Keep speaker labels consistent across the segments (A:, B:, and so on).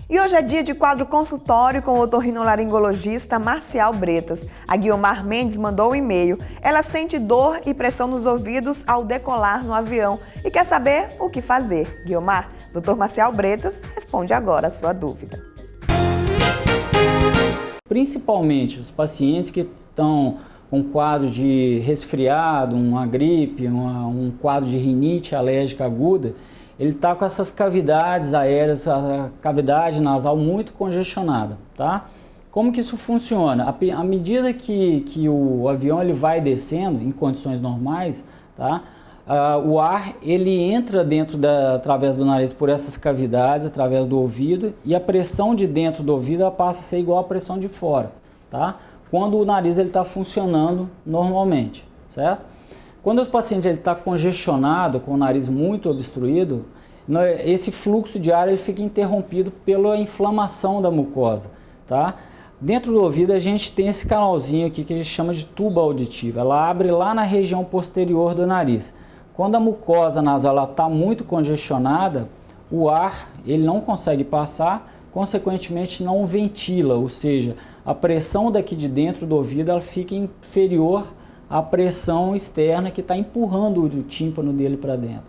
A: E hoje é dia de quadro consultório com o otorrinolaringologista Marcial Bretas. A Guiomar Mendes mandou um e-mail. Ela sente dor e pressão nos ouvidos ao decolar no avião e quer saber o que fazer. Guiomar, Dr. Marcial Bretas responde agora a sua dúvida.
B: Principalmente os pacientes que estão com quadro de resfriado, uma gripe, um quadro de rinite alérgica aguda, ele está com essas cavidades aéreas, a cavidade nasal muito congestionada, tá? Como que isso funciona? À medida que o avião ele vai descendo em condições normais, tá? O ar ele entra através do nariz por essas cavidades, através do ouvido, e a pressão de dentro do ouvido ela passa a ser igual à pressão de fora, tá? Quando o nariz ele está funcionando normalmente, certo? Quando o paciente está congestionado, com o nariz muito obstruído, esse fluxo de ar ele fica interrompido pela inflamação da mucosa, tá? Dentro do ouvido a gente tem esse canalzinho aqui que a gente chama de tuba auditiva. Ela abre lá na região posterior do nariz. Quando a mucosa nasal está muito congestionada, o ar ele não consegue passar, consequentemente não ventila, ou seja, a pressão daqui de dentro do ouvido ela fica inferior a pressão externa que está empurrando o tímpano dele para dentro.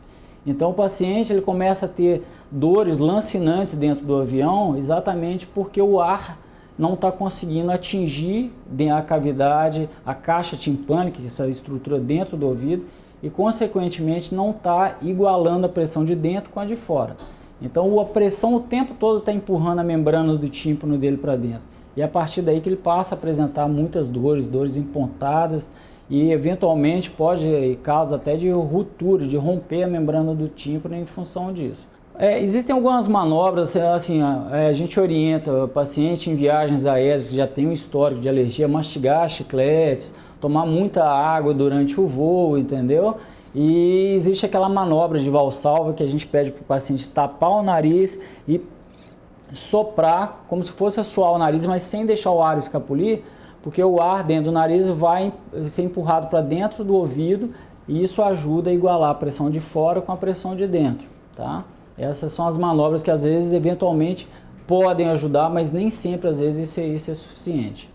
B: Então o paciente ele começa a ter dores lancinantes dentro do avião exatamente porque o ar não está conseguindo atingir a cavidade, a caixa timpânica, essa estrutura dentro do ouvido, e consequentemente não está igualando a pressão de dentro com a de fora. Então a pressão o tempo todo está empurrando a membrana do tímpano dele para dentro. E a partir daí que ele passa a apresentar muitas dores empontadas, e eventualmente pode causar até de ruptura, de romper a membrana do tímpano em função disso. Existem algumas manobras, assim, a gente orienta o paciente em viagens aéreas que já tem um histórico de alergia, mastigar chicletes, tomar muita água durante o voo, entendeu? E existe aquela manobra de Valsalva que a gente pede para o paciente tapar o nariz e soprar como se fosse assoar o nariz, mas sem deixar o ar escapulir, porque o ar dentro do nariz vai ser empurrado para dentro do ouvido e isso ajuda a igualar a pressão de fora com a pressão de dentro, tá? Essas são as manobras que às vezes, eventualmente, podem ajudar, mas nem sempre, às vezes, isso é suficiente.